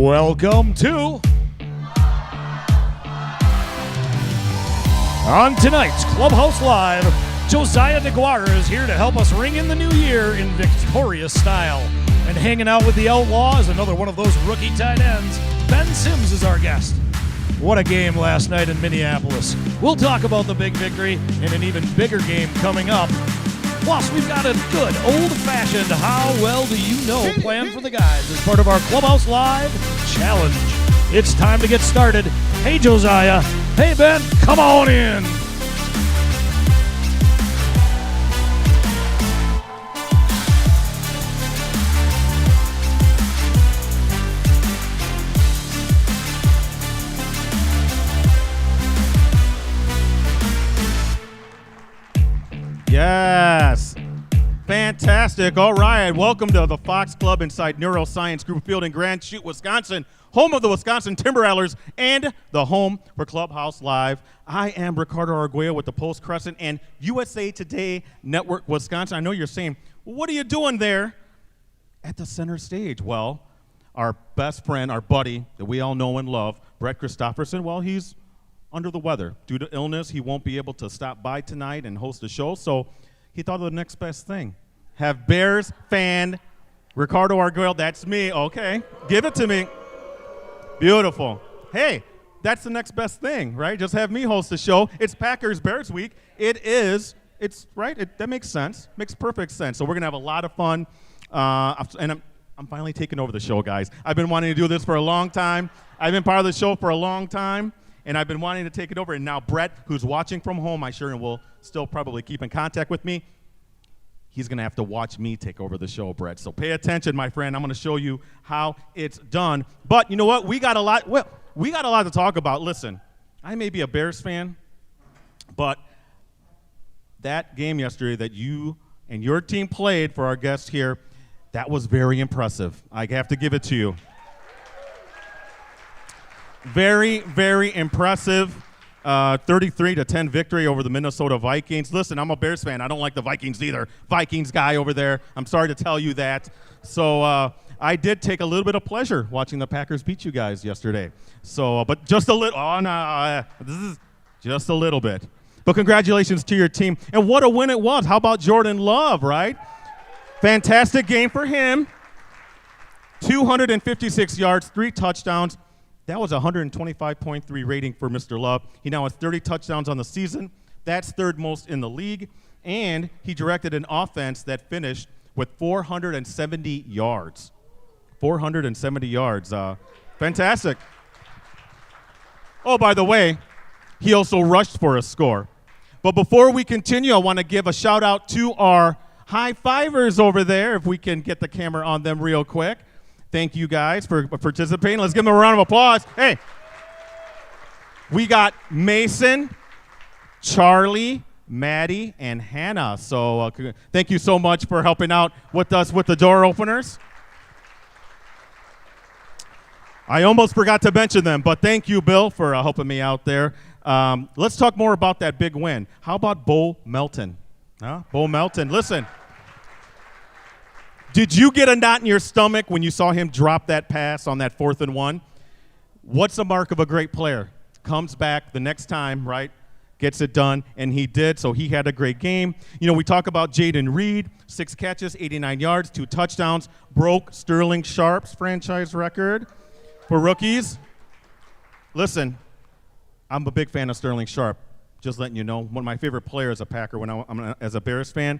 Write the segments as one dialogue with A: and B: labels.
A: Welcome to on tonight's Clubhouse Live, Josiah Deguara is here to help us ring in the new year in victorious style. And hanging out with the Outlaw is another one of those rookie tight ends. Ben Sims is our guest. What a game last night in Minneapolis. We'll talk about the big victory and an even bigger game coming up. Plus, we've got a good old-fashioned How Well Do You Know plan for the guys as part of our Clubhouse Live Challenge. It's time to get started. Hey, Josiah. Hey, Ben. Come on in.
B: Yes. Fantastic. All right. Welcome to the Fox Club inside Neuroscience Group Field in Grand Chute, Wisconsin, home of the Wisconsin Timber Rattlers and the home for Clubhouse Live. I am Ricardo Arguello with the Post Crescent and USA Today Network Wisconsin. I know you're saying, well, what are you doing there at the center stage? Well, our best friend, our buddy that we all know and love, Brett Christopherson, well, he's under the weather. Due to illness, he won't be able to stop by tonight and host a show, so he thought of the next best thing. Have Bears fan Ricardo Arguello, that's me, okay, give it to me. Beautiful. Hey, that's the next best thing, right? Just have me host the show. It's Packers-Bears week. It's right, that makes sense, makes perfect sense. So we're gonna have a lot of fun, and I'm finally taking over the show, guys. I've been wanting to do this for a long time. I've been part of the show for a long time. And I've been wanting to take it over. And now Brett, who's watching from home, I'm sure, and will still probably keep in contact with me, he's going to have to watch me take over the show, Brett. So pay attention, my friend. I'm going to show you how it's done. But you know what? We got a lot to talk about. Listen, I may be a Bears fan, but that game yesterday that you and your team played for our guests here, that was very impressive. I have to give it to you. Very, very impressive 33-10 victory over the Minnesota Vikings. Listen, I'm a Bears fan. I don't like the Vikings either. Vikings guy over there. I'm sorry to tell you that. So I did take a little bit of pleasure watching the Packers beat you guys yesterday. So, but just a little. Oh, no, this is just a little bit. But congratulations to your team. And what a win it was. How about Jordan Love, right? Fantastic game for him. 256 yards, 3 touchdowns. That was a 125.3 rating for Mr. Love. He now has 30 touchdowns on the season. That's third most in the league. And he directed an offense that finished with 470 yards. 470 yards. Fantastic. Oh, by the way, he also rushed for a score. But before we continue, I want to give a shout out to our high-fivers over there, if we can get the camera on them real quick. Thank you guys for participating. Let's give them a round of applause. Hey, we got Mason, Charlie, Maddie, and Hannah. So thank you so much for helping out with us with the door openers. I almost forgot to mention them, but thank you, Bill, for helping me out there. Let's talk more about that big win. How about Bo Melton? Bo Melton, listen. Did you get a knot in your stomach when you saw him drop that pass on that 4th and 1? What's the mark of a great player? Comes back the next time, right? Gets it done, and he did, so he had a great game. You know, we talk about Jaden Reed, 6 catches, 89 yards, 2 touchdowns, broke Sterling Sharp's franchise record for rookies. Listen, I'm a big fan of Sterling Sharp, just letting you know. One of my favorite players as a Packer when I'm as a Bears fan.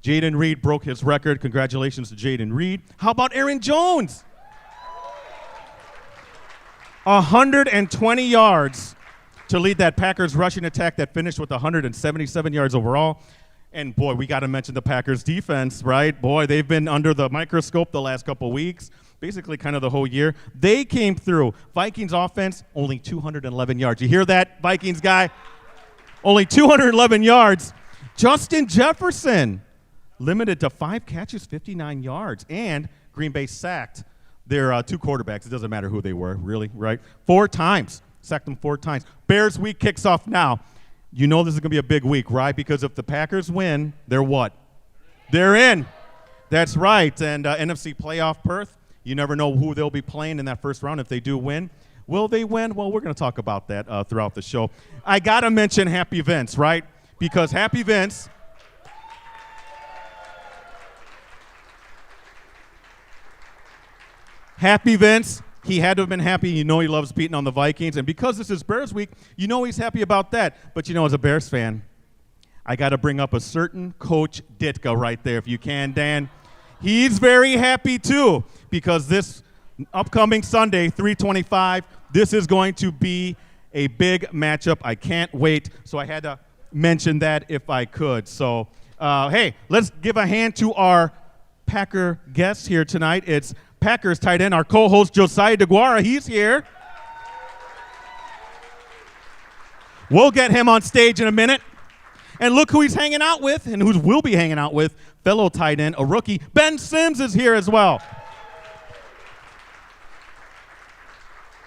B: Jaden Reed broke his record. Congratulations to Jaden Reed. How about Aaron Jones? 120 yards to lead that Packers rushing attack that finished with 177 yards overall. And, boy, we got to mention the Packers defense, right? Boy, they've been under the microscope the last couple weeks, basically kind of the whole year. They came through. Vikings offense, only 211 yards. You hear that, Vikings guy? Only 211 yards. Justin Jefferson. Limited to 5 catches, 59 yards, and Green Bay sacked their 2 quarterbacks. It doesn't matter who they were, really, right? 4 times. Sacked them 4 times. Bears week kicks off now. You know this is going to be a big week, right? Because if the Packers win, they're what? They're in. That's right. And NFC playoff berth, You never know who they'll be playing in that first round if they do win. Will they win? Well, we're going to talk about that throughout the show. I got to mention Happy Vince, right? Because Happy Vince – Happy Vince, he had to have been happy. You know he loves beating on the Vikings. And because this is Bears week, you know he's happy about that. But as a Bears fan, I got to bring up a certain Coach Ditka right there, if you can, Dan. He's very happy, too, because this upcoming Sunday, 3:25, this is going to be a big matchup. I can't wait. So I had to mention that if I could. So, hey, let's give a hand to our Packer guests here tonight. It's Packers tight end, our co-host Josiah Deguara. He's here. We'll get him on stage in a minute. And look who he's hanging out with and who will be hanging out with, fellow tight end, a rookie. Ben Sims is here as well.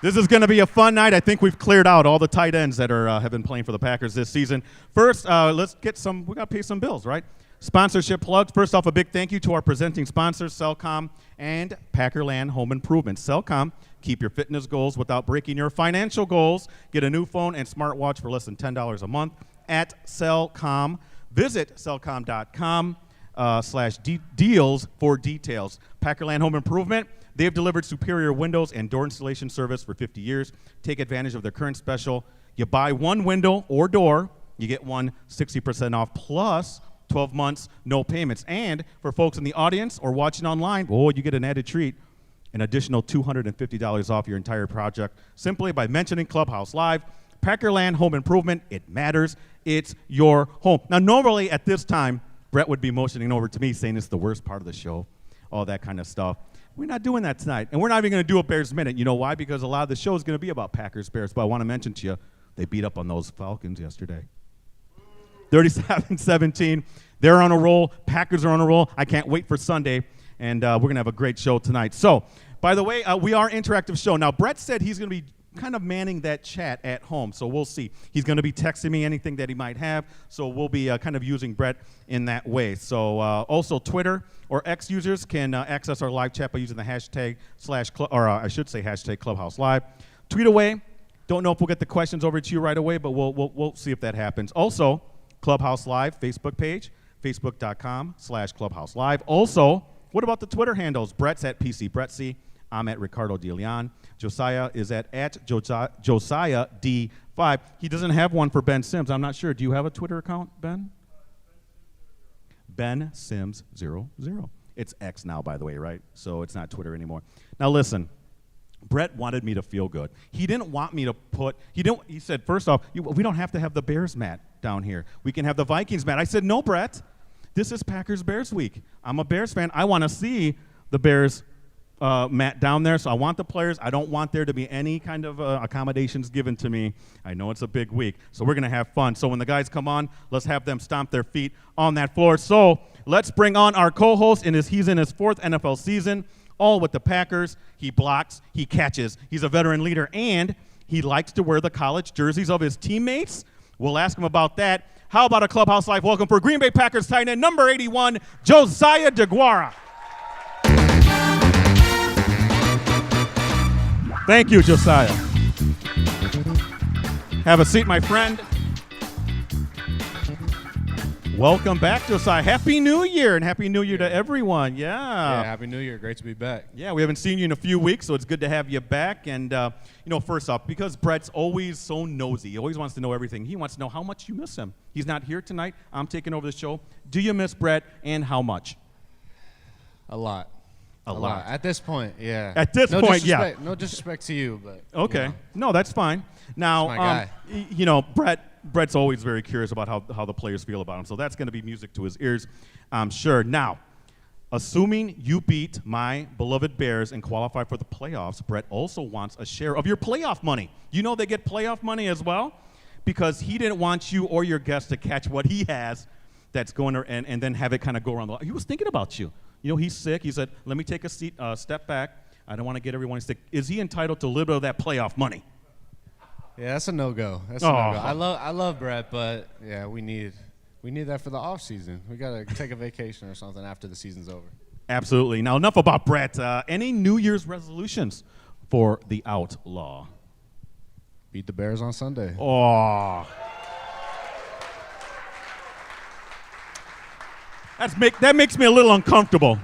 B: This is going to be a fun night. I think we've cleared out all the tight ends that have been playing for the Packers this season. First, let's get we got to pay some bills, right? Sponsorship plugs. First off, a big thank you to our presenting sponsors, Cellcom and Packerland Home Improvement. Cellcom, keep your fitness goals without breaking your financial goals. Get a new phone and smartwatch for less than $10 a month at Cellcom. Visit cellcom.com/deals for details. Packerland Home Improvement, they've delivered superior windows and door installation service for 50 years. Take advantage of their current special. You buy one window or door, you get one 60% off plus 12 months, no payments. And for folks in the audience or watching online, you get an added treat, an additional $250 off your entire project simply by mentioning Clubhouse Live. Packerland Home Improvement, it matters. It's your home. Now, normally at this time, Brett would be motioning over to me saying it's the worst part of the show, all that kind of stuff. We're not doing that tonight. And we're not even going to do a Bears Minute. You know why? Because a lot of the show is going to be about Packers Bears. But I want to mention to you, they beat up on those Falcons yesterday. 37-17. They're on a roll. Packers are on a roll. I can't wait for Sunday, and we're going to have a great show tonight. So, by the way, we are an interactive show. Now, Brett said he's going to be kind of manning that chat at home, so we'll see. He's going to be texting me anything that he might have, so we'll be kind of using Brett in that way. So, also Twitter or X users can access our live chat by using the hashtag hashtag Clubhouse Live. Tweet away. Don't know if we'll get the questions over to you right away, but we'll see if that happens. Also, Clubhouse Live Facebook page, facebook.com/Clubhouse Live. Also, what about the Twitter handles? Brett's at PCBrettsy. I'm at Ricardo DeLeon. Josiah is at Josiah D5. He doesn't have one for Ben Sims. I'm not sure. Do you have a Twitter account, Ben? Ben Sims 00. It's X now, by the way, right? So it's not Twitter anymore. Now listen. Brett wanted me to feel good. He didn't want me to he said, first off, we don't have to have the Bears mat down here. We can have the Vikings mat. I said, no, Brett, this is Packers-Bears week. I'm a Bears fan. I want to see the Bears mat down there, so I want the players. I don't want there to be any kind of accommodations given to me. I know it's a big week, so we're going to have fun. So when the guys come on, let's have them stomp their feet on that floor. So let's bring on our co-host. He's in his 4th NFL season. All with the Packers. He blocks, he catches. He's a veteran leader, and he likes to wear the college jerseys of his teammates. We'll ask him about that. How about a Clubhouse Live welcome for Green Bay Packers tight end number 81, Josiah Deguara. Thank you, Josiah. Have a seat, my friend. Welcome back, Josiah. Happy New Year, and Happy New Year to everyone. Yeah,
C: Happy New Year. Great to be back.
B: Yeah, we haven't seen you in a few weeks, so it's good to have you back. And, first off, because Brett's always so nosy, he always wants to know everything. He wants to know how much you miss him. He's not here tonight. I'm taking over the show. Do you miss Brett, and how much?
C: A lot.
B: A lot.
C: At this point, yeah.
B: At this point, yeah.
C: No disrespect to you, but.
B: Okay. No, that's fine. Now,
C: my guy.
B: Brett's always very curious about how the players feel about him, so that's going to be music to his ears, I'm sure. Now, assuming you beat my beloved Bears and qualify for the playoffs, Brett also wants a share of your playoff money. You know they get playoff money as well? Because he didn't want you or your guests to catch what he has that's going to, and then have it kind of go around. He was thinking about you. You know, he's sick. He said, let me take a step back. I don't want to get everyone sick. Is he entitled to a little bit of that playoff money?
C: Yeah, that's a no-go. That's a no-go. I love Brett, but yeah, we need that for the off season. We gotta take a vacation or something after the season's over.
B: Absolutely. Now, enough about Brett. Any New Year's resolutions for the Outlaw?
C: Beat the Bears on Sunday.
B: Oh. That makes me a little uncomfortable.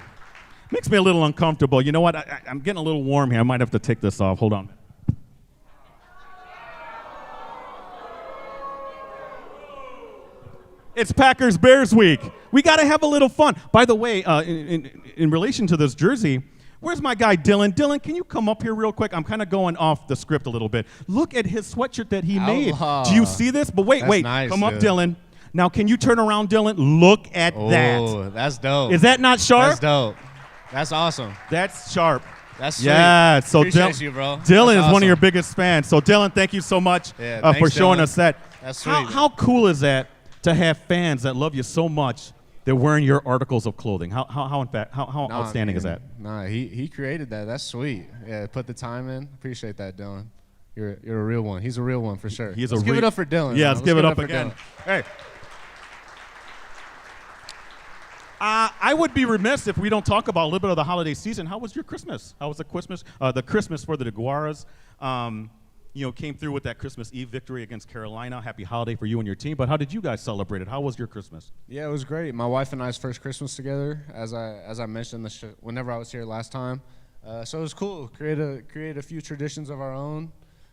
B: Makes me a little uncomfortable. You know what? I'm getting a little warm here. I might have to take this off. Hold on. It's Packers-Bears week. We got to have a little fun. By the way, in relation to this jersey, where's my guy Dylan? Dylan, can you come up here real quick? I'm kind of going off the script a little bit. Look at his sweatshirt that he made. Do you see this? But wait.
C: Nice,
B: come up,
C: dude.
B: Dylan. Now, can you turn around, Dylan? Look at that.
C: Oh, that's dope.
B: Is that not sharp?
C: That's dope. That's awesome.
B: That's sharp.
C: That's sweet.
B: Yeah, so
C: Appreciate you, bro.
B: Dylan
C: That's
B: is one of
C: awesome.
B: your biggest fans. So, Dylan, thank you so much for showing
C: Dylan.
B: us that.
C: That's sweet.
B: How cool is that to have fans that love you so much they're wearing your articles of clothing? How outstanding is that?
C: Nah, he created that. That's sweet. Yeah, put the time in. Appreciate that, Dylan. You're a real one. He's a real one for sure.
B: Let's
C: give it up for Dylan.
B: Yeah,
C: man.
B: let's give it up
C: for
B: again.
C: Dylan.
B: Hey. I would be remiss if we don't talk about a little bit of the holiday season. How was your Christmas? How was the Christmas? The Christmas for the Deguaras, came through with that Christmas Eve victory against Carolina. Happy holiday for you and your team. But how did you guys celebrate it? How was your Christmas?
C: Yeah, it was great. My wife and I's first Christmas together, as I mentioned whenever I was here last time. So it was cool. Create a few traditions of our own.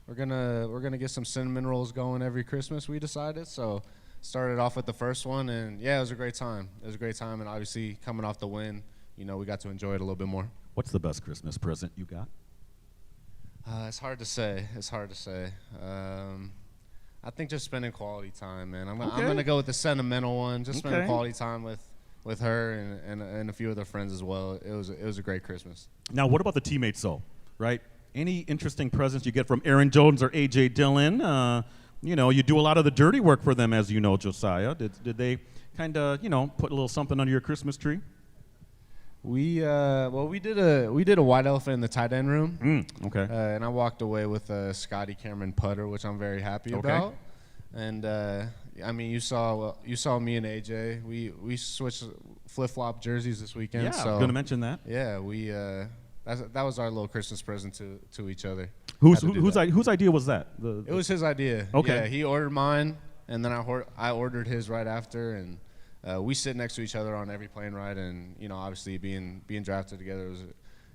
C: We're gonna get some cinnamon rolls going every Christmas. We decided so. Started off with the first one, and yeah, it was a great time. And obviously coming off the win, we got to enjoy it a little bit more.
B: What's the best Christmas present you got?
C: It's hard to say. I think just spending quality time, man. I'm gonna go with the sentimental one. Just spending quality time with her and a few other friends as well. It was a great Christmas.
B: Now, what about the teammates, though? Right? Any interesting presents you get from Aaron Jones or AJ Dillon? You do a lot of the dirty work for them, as you know, Josiah. Did they kind of, put a little something under your Christmas tree?
C: We did a white elephant in the tight end room.
B: Okay.
C: And I walked away with a Scotty Cameron putter, which I'm very happy about. And you saw me and AJ. We switched flip-flop jerseys this weekend.
B: Yeah,
C: so
B: I was going to mention that.
C: Yeah, that was our little Christmas present to each other.
B: Whose idea was that?
C: It was his idea.
B: Okay.
C: Yeah, he ordered mine, and then I ordered his right after, and we sit next to each other on every plane ride, and obviously being drafted together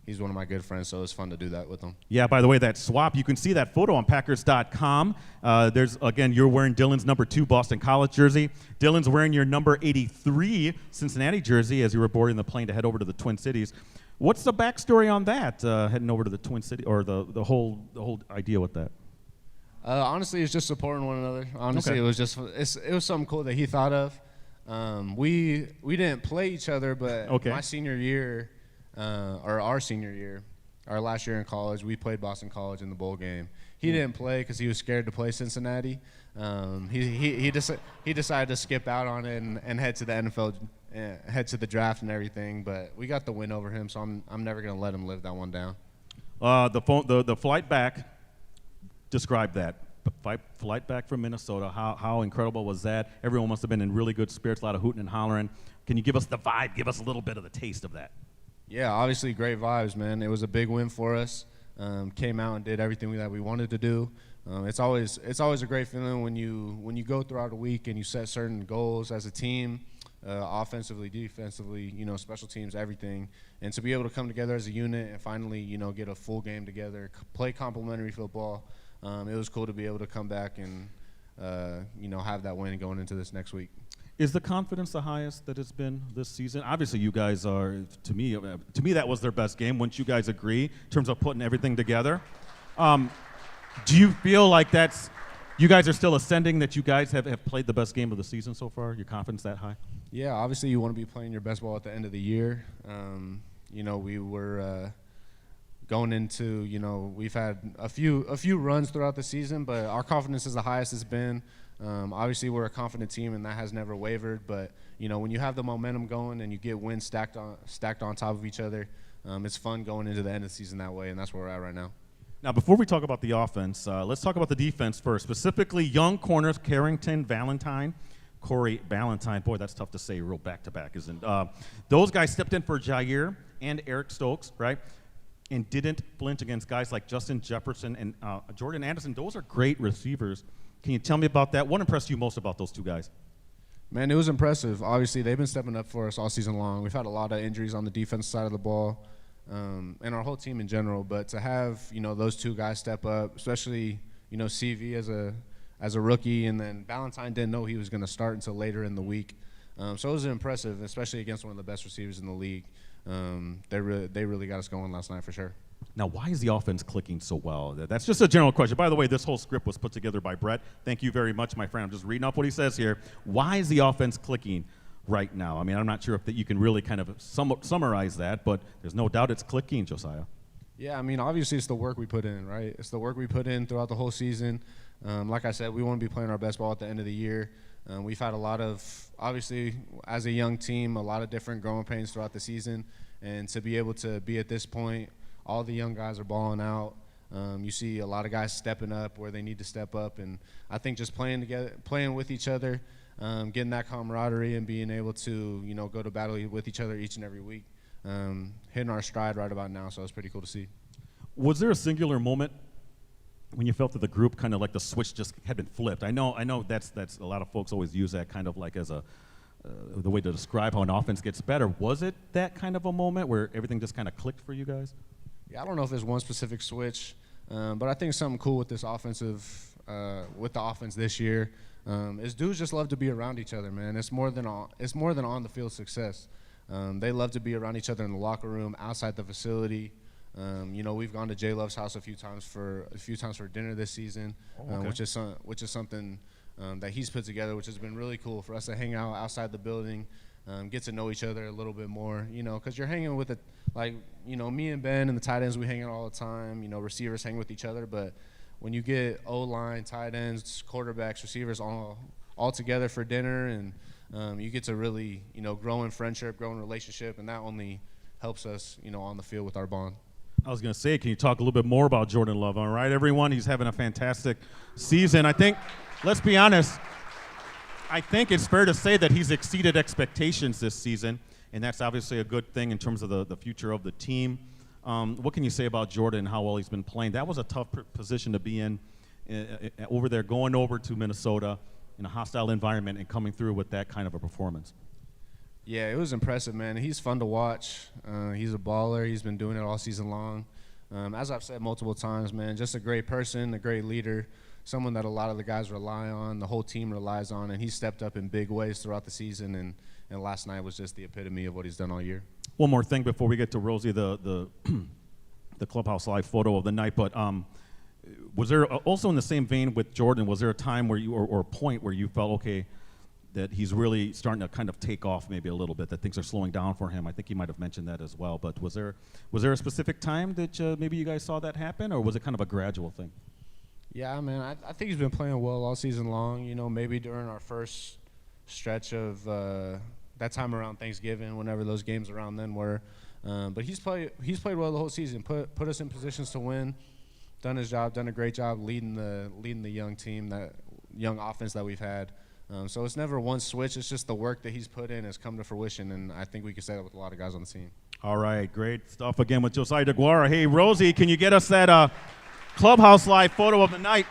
C: he's one of my good friends, so it was fun to do that with him.
B: Yeah, by the way, that swap, you can see that photo on Packers.com. You're wearing Dylan's number 2 Boston College jersey. Dylan's wearing your number 83 Cincinnati jersey as you were boarding the plane to head over to the Twin Cities. What's the backstory on that, heading over to the Twin City, or the whole idea with that?
C: Honestly, it's just supporting one another. Honestly, it was something cool that he thought of. We didn't play each other, but my senior year, or our senior year, our last year in college, we played Boston College in the bowl game. He didn't play because he was scared to play Cincinnati. He decided to skip out on it and head to the NFL. Head to the draft and everything, but we got the win over him, so I'm never gonna let him live that one down.
B: The flight back, describe that. Flight back from Minnesota. How incredible was that? Everyone must have been in really good spirits, a lot of hooting and hollering. Can you give us the vibe? Give us a little bit of the taste of that.
C: Yeah, obviously great vibes, man. It was a big win for us. Came out and did everything that we wanted to do. It's always a great feeling when you go throughout a week and you set certain goals as a team. Offensively, defensively, special teams, everything. And to be able to come together as a unit and finally, get a full game together, play complementary football, it was cool to be able to come back and, have that win going into this next week.
B: Is the confidence the highest that it's been this season? Obviously, you guys are, to me, that was their best game. Wouldn't you guys agree in terms of putting everything together? Do you feel like you guys are still ascending, that you guys have played the best game of the season so far? Your confidence that high?
C: Yeah, obviously you want to be playing your best ball at the end of the year. We were going into, we've had a few runs throughout the season, but our confidence is the highest it's been. Obviously we're a confident team and that has never wavered, but when you have the momentum going and you get wins stacked on top of each other, it's fun going into the end of the season that way, and that's where we're at right now.
B: Now, before we talk about the offense, let's talk about the defense first, specifically young corners, Carrington, Valentine, Corey Ballantyne. Boy, that's tough to say real back-to-back, isn't it? Those guys stepped in for Jair. and Eric Stokes, right? And didn't flinch against guys like Justin Jefferson and Jordan Anderson. Those are great receivers. Can you tell me about that? What impressed you most about those two guys?
C: Man, it was impressive. Obviously, they've been stepping up for us all season long. We've had a lot of injuries on the defense side of the ball, and our whole team in general. But to have, those two guys step up, especially, CV as a rookie, and then Valentine didn't know he was going to start until later in the week. So it was impressive, especially against one of the best receivers in the league. They really got us going last night for sure.
B: Now, why is the offense clicking so well? That's just a general question. By the way, this whole script was put together by Brett. Thank you very much, my friend. I'm just reading off what he says here. Why is the offense clicking right now? I mean, I'm not sure if you can really kind of summarize that, but there's no doubt it's clicking, Josiah.
C: Yeah, I mean, obviously it's the work we put in, right? It's the work we put in throughout the whole season. Like I said, we want to be playing our best ball at the end of the year. We've had a lot of, obviously, as a young team, a lot of different growing pains throughout the season. And to be able to be at this point, all the young guys are balling out. You see a lot of guys stepping up where they need to step up. And I think just playing together, playing with each other, getting that camaraderie and being able to, go to battle with each other each and every week, hitting our stride right about now. So it's pretty cool to see.
B: Was there a singular moment when you felt that the group kind of like the switch just had been flipped? I know that's a lot of folks always use that kind of like as the way to describe how an offense gets better. Was it that kind of a moment where everything just kind of clicked for you guys?
C: Yeah, I don't know if there's one specific switch, but I think something cool with this with the offense this year, is dudes just love to be around each other, man. It's more than on the field success. They love to be around each other in the locker room, outside the facility. We've gone to J Love's house a few times for dinner this season, which is something that he's put together, which has been really cool for us to hang out outside the building, get to know each other a little bit more, because you're hanging with me and Ben and the tight ends, we hang out all the time, receivers hang with each other, but when you get O-line, tight ends, quarterbacks, receivers all together for dinner, and you get to really, grow in friendship, grow in relationship, and that only helps us, on the field with our bond.
B: I was going to say, can you talk a little bit more about Jordan Love? All right, everyone, he's having a fantastic season. I think, let's be honest, I think it's fair to say that he's exceeded expectations this season, and that's obviously a good thing in terms of the future of the team. What can you say about Jordan and how well he's been playing? That was a tough position to be in over there, going over to Minnesota in a hostile environment and coming through with that kind of a performance.
C: Yeah, it was impressive, man. He's fun to watch. He's a baller. He's been doing it all season long. As I've said multiple times, man, just a great person, a great leader, someone that a lot of the guys rely on, the whole team relies on, and he stepped up in big ways throughout the season, and last night was just the epitome of what he's done all year.
B: One more thing before we get to Rosie, the Clubhouse Live photo of the night, but was there also in the same vein with Jordan, was there a time where you, or a point where you felt, okay, that he's really starting to kind of take off maybe a little bit, that things are slowing down for him? I think he might have mentioned that as well, but was there a specific time that maybe you guys saw that happen, or was it kind of a gradual thing?
C: Yeah, man, I think he's been playing well all season long. Maybe during our first stretch of that time around Thanksgiving, whenever those games around then were. But he's played well the whole season, put us in positions to win, done his job, done a great job leading the young team, that young offense that we've had. So it's never one switch. It's just the work that he's put in has come to fruition, and I think we can say that with a lot of guys on the team. All
B: right, great stuff again with Josiah Deguara. Hey, Rosie, can you get us that Clubhouse Live photo of the night?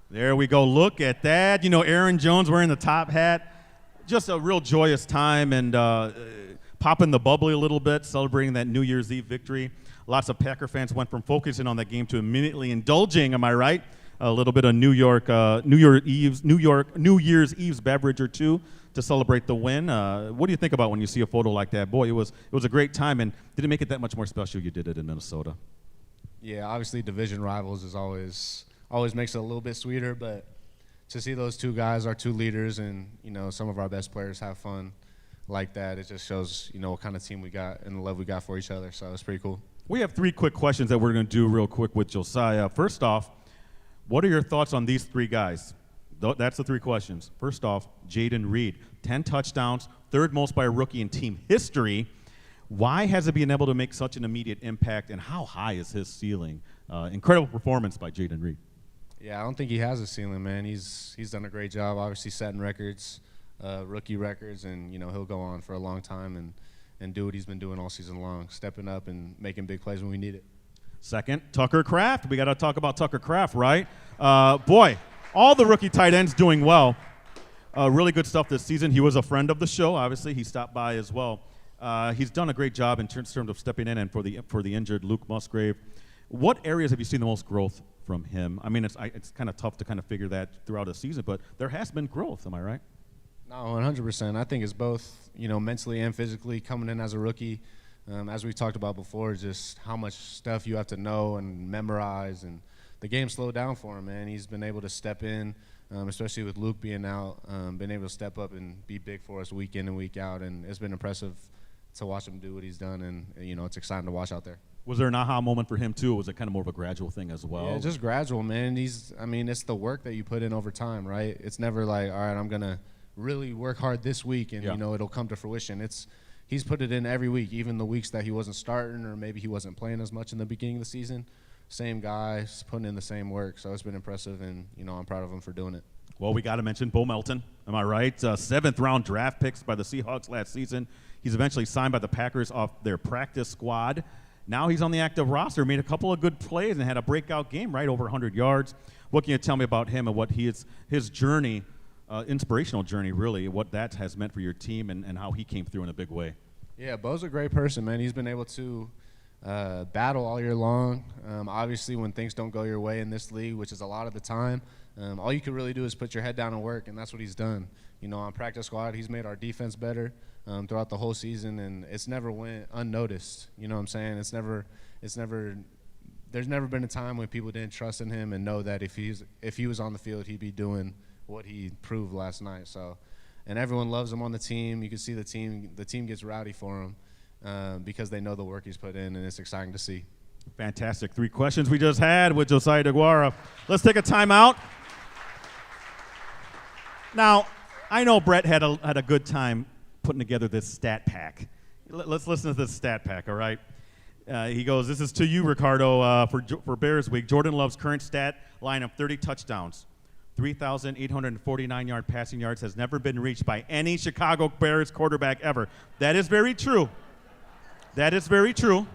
B: There we go. Look at that. Aaron Jones wearing the top hat. Just a real joyous time, and popping the bubbly a little bit, celebrating that New Year's Eve victory. Lots of Packer fans went from focusing on that game to immediately indulging, am I right? A little bit of New Year's Eve's beverage or two to celebrate the win. What do you think about when you see a photo like that? Boy, it was a great time, and did it make it that much more special you did it in Minnesota?
C: Yeah, obviously division rivals is always makes it a little bit sweeter, but to see those two guys, our two leaders, and some of our best players have fun like that, it just shows what kind of team we got and the love we got for each other. So it's pretty cool.
B: We have 3 quick questions that we're going to do real quick with Josiah. First off, what are your thoughts on these 3 guys? That's the 3 questions. First off, Jayden Reed, 10 touchdowns, 3rd most by a rookie in team history. Why has he been able to make such an immediate impact, and how high is his ceiling? Incredible performance by Jayden Reed.
C: Yeah, I don't think he has a ceiling, man. He's done a great job, obviously setting records, rookie records, and he'll go on for a long time and do what he's been doing all season long, stepping up and making big plays when we need it.
B: Second, Tucker Kraft. We got to talk about Tucker Kraft, right? Boy, all the rookie tight ends doing well. Really good stuff this season. He was a friend of the show, obviously. He stopped by as well. He's done a great job in terms of stepping in and for the injured Luke Musgrave. What areas have you seen the most growth from him? I mean, it's kind of tough to kind of figure that throughout a season, but there has been growth. Am I right?
C: No, 100%. I think it's both, mentally and physically coming in as a rookie. As we talked about before, just how much stuff you have to know and memorize, and the game slowed down for him, man. He's been able to step in, especially with Luke being out, been able to step up and be big for us week in and week out, and it's been impressive to watch him do what he's done, and it's exciting to watch out there.
B: Was there an aha moment for him too, or was it kind of more of a gradual thing as well?
C: Yeah, just gradual, man. It's the work that you put in over time, right? It's never like, all right, I'm gonna really work hard this week and it'll come to fruition. He's put it in every week, even the weeks that he wasn't starting or maybe he wasn't playing as much in the beginning of the season. Same guy, putting in the same work. So it's been impressive, and I'm proud of him for doing it.
B: Well, we got to mention Bo Melton. Am I right? 7th-round draft picks by the Seahawks last season. He's eventually signed by the Packers off their practice squad. Now he's on the active roster, made a couple of good plays and had a breakout game, right, over 100 yards. What can you tell me about him and what his journey, inspirational journey, really, what that has meant for your team and how he came through in a big way?
C: Yeah, Bo's a great person, man. He's been able to battle all year long. Obviously, when things don't go your way in this league, which is a lot of the time, all you can really do is put your head down and work, and that's what he's done. On practice squad, he's made our defense better throughout the whole season, and it's never went unnoticed. You know what I'm saying? There's never been a time when people didn't trust in him and know that if he was on the field, he'd be doing what he proved last night. So, and everyone loves him on the team. You can see the team gets rowdy for him because they know the work he's put in, and it's exciting to see.
B: Fantastic. 3 questions we just had with Josiah Deguara. Let's take a timeout. Now, I know Brett had a good time putting together this stat pack. Let's listen to this stat pack, all right? He goes, this is to you, Ricardo, for Bears Week. Jordan Love's current stat line of 30 touchdowns, 3,849 passing yards has never been reached by any Chicago Bears quarterback ever. That is very true. That is very true.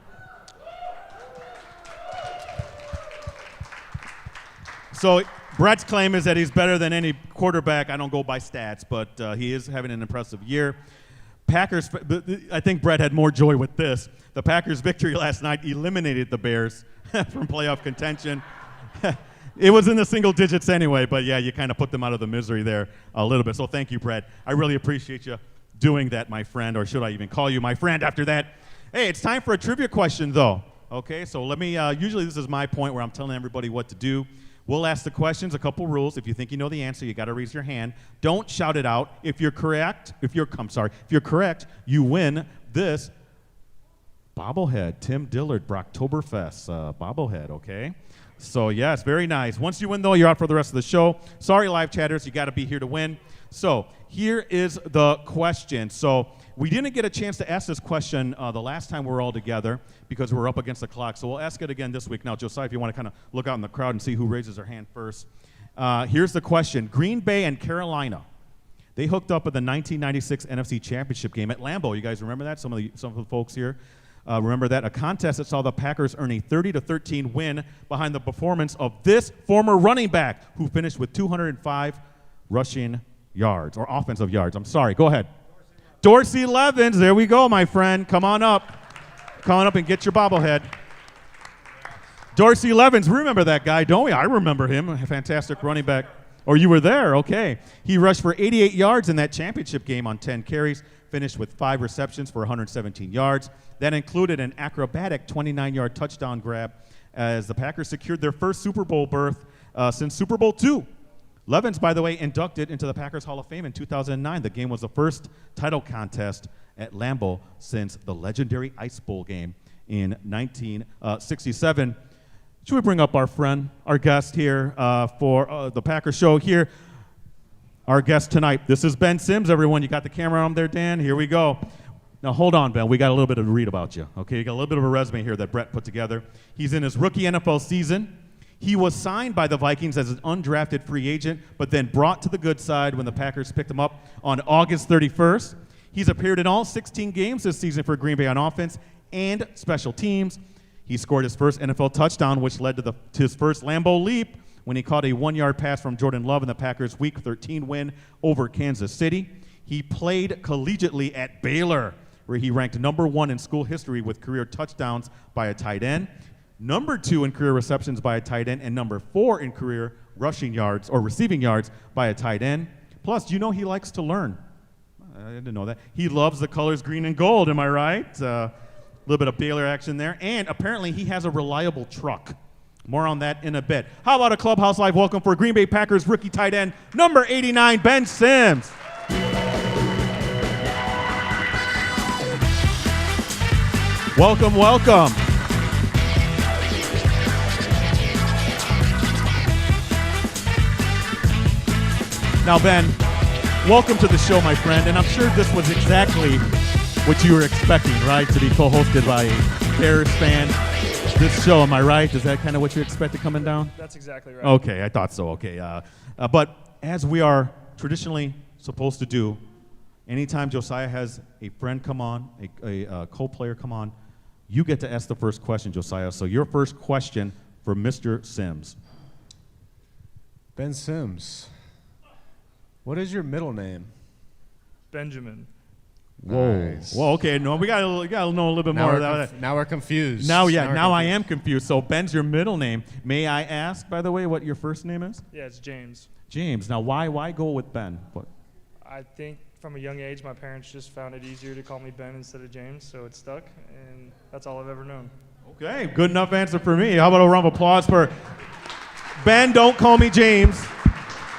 B: So Brett's claim is that he's better than any quarterback. I don't go by stats, but he is having an impressive year. Packers, I think Brett had more joy with this. The Packers' victory last night eliminated the Bears from playoff contention. It was in the single digits anyway, but yeah, you kind of put them out of the misery there a little bit. So thank you, Brett. I really appreciate you doing that, my friend, or should I even call you my friend after that? Hey, it's time for a trivia question, though. Okay, so let me, usually this is my point where I'm telling everybody what to do. We'll ask the questions, a couple rules. If you think you know the answer, you got to raise your hand. Don't shout it out. If you're correct, if you're correct, you win this bobblehead, Tim Dillard, Brocktoberfest bobblehead, okay? So, yes, very nice. Once you win, though, you're out for the rest of the show. Sorry, live chatters, you got to be here to win. So, here is the question. So, we didn't get a chance to ask this question the last time we were all together because we're up against the clock. So, we'll ask it again this week. Now, Josiah, if you want to kind of look out in the crowd and see who raises their hand first. Here's the question. Green Bay and Carolina, they hooked up at the 1996 NFC Championship game at Lambeau. You guys remember that? Some of the folks here. Remember that? A contest that saw the Packers earn a 30-13 win behind the performance of this former running back who finished with 205 rushing yards, or offensive yards. I'm sorry. Go ahead. Dorsey Levens. There we go, my friend. Come on up. Come on up and get your bobblehead. Dorsey Levens. We remember that guy, don't we? I remember him. A fantastic running back. Or you were there. Okay. He rushed for 88 yards in that championship game on 10 carries, finished with 5 receptions for 117 yards. That included an acrobatic 29-yard touchdown grab as the Packers secured their first Super Bowl berth since Super Bowl II. Levens, by the way, inducted into the Packers Hall of Fame in 2009. The game was the first title contest at Lambeau since the legendary Ice Bowl game in 1967. Should we bring up our friend, our guest here for the Packers show here? Our guest tonight. This is Ben Sims, everyone. You got the camera on there, Dan? Here we go. Now, hold on, Ben. We got a little bit to read about you. Okay, you got a little bit of a resume here that Brett put together. He's in his rookie NFL season. He was signed by the Vikings as an undrafted free agent, but then brought to the good side when the Packers picked him up on August 31st. He's appeared in all 16 games this season for Green Bay on offense and special teams. He scored his first NFL touchdown, which led to his first Lambeau leap when he caught a 1-yard pass from Jordan Love in the Packers' Week 13 win over Kansas City. He played collegiately at Baylor, where he ranked number 1 in school history with career touchdowns by a tight end, number 2 in career receptions by a tight end, and number 4 in career rushing yards or receiving yards by a tight end. Plus, you know he likes to learn. I didn't know that. He loves the colors green and gold, am I right? A little bit of Baylor action there. And apparently he has a reliable truck. More on that in a bit. How about a Clubhouse Live welcome for Green Bay Packers rookie tight end, number 89, Ben Sims. Welcome, welcome. Now, Ben, welcome to the show, my friend, and I'm sure this was exactly what you were expecting, right, to be co-hosted by a Bears fan. This show, am I right? Is that kind of what you expected coming down?
D: That's exactly right.
B: Okay, I thought so, okay. But as we are traditionally supposed to do, anytime Josiah has a friend come on, a co-player come on, you get to ask the first question, Josiah. So your first question for Mr. Sims.
C: Ben Sims, what is your middle name?
D: Benjamin.
B: Whoa.
C: Nice.
B: Whoa, okay. No, we gotta know a little bit more of that.
C: Now we're confused.
B: Now I am confused. So Ben's your middle name. May I ask, by the way, what your first name is?
D: Yeah, it's James.
B: James. Now, why go with Ben? What?
D: I think from a young age, my parents just found it easier to call me Ben instead of James, so it stuck, and that's all I've ever known.
B: Okay, good enough answer for me. How about a round of applause for Ben? Don't call me James.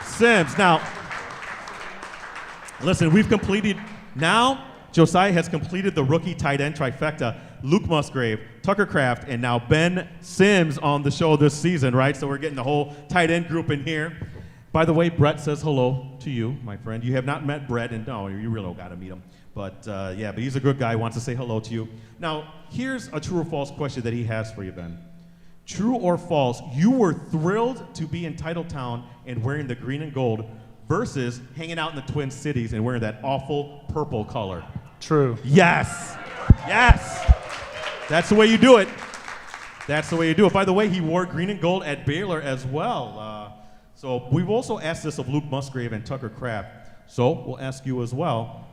B: Sims. Now, listen, we've completed. Now, Josiah has completed the rookie tight end trifecta. Luke Musgrave, Tucker Kraft, and now Ben Sims on the show this season, right? So we're getting the whole tight end group in here. By the way, Brett says hello to you, my friend. You have not met Brett, and no, you really don't got to meet him. But yeah, but he's a good guy, wants to say hello to you. Now, here's a true or false question that he has for you, Ben. True or false, you were thrilled to be in Titletown and wearing the green and gold versus hanging out in the Twin Cities and wearing that awful purple color?
D: True.
B: Yes. Yes. That's the way you do it. That's the way you do it. By the way, he wore green and gold at Baylor as well. So we've also asked this of Luke Musgrave and Tucker Kraft. So we'll ask you as well.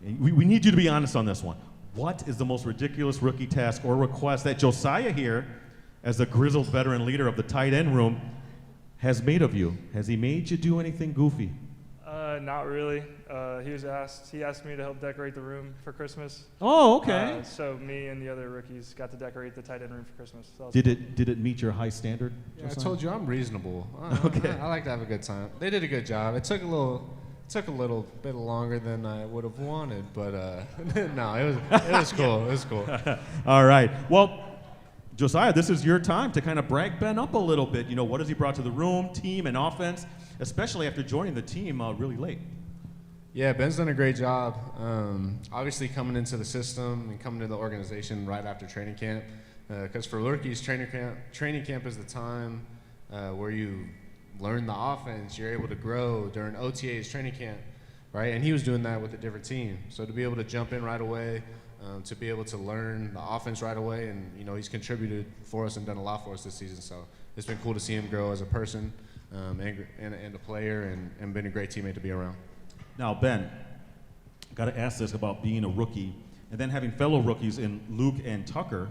B: We need you to be honest on this one. What is the most ridiculous rookie task or request that Josiah here, as the grizzled veteran leader of the tight end room, has made of you? Has he made you do anything goofy?
D: Not really. He asked me to help decorate the room for Christmas.
B: Oh, okay.
D: So me and the other rookies got to decorate the tight end room for Christmas. So
B: Did it meet your high standard?
C: Yeah, I told you I'm reasonable.
B: Okay.
C: I like to have a good time. They did a good job. It took a little bit longer than I would have wanted, but no, it was cool. It was cool.
B: All right. Well, Josiah, this is your time to kind of brag Ben up a little bit. You know, what has he brought to the room, team, and offense, especially after joining the team really late?
C: Yeah, Ben's done a great job. Obviously, coming into the system and coming to the organization right after training camp, because for rookies, training camp is the time where you learn the offense. You're able to grow during OTA's training camp, right? And he was doing that with a different team. So to be able to jump in right away, to be able to learn the offense right away, and you know he's contributed for us and done a lot for us this season. So it's been cool to see him grow as a person and a player, and been a great teammate to be around.
B: Now, Ben, got to ask this about being a rookie and then having fellow rookies in Luke and Tucker.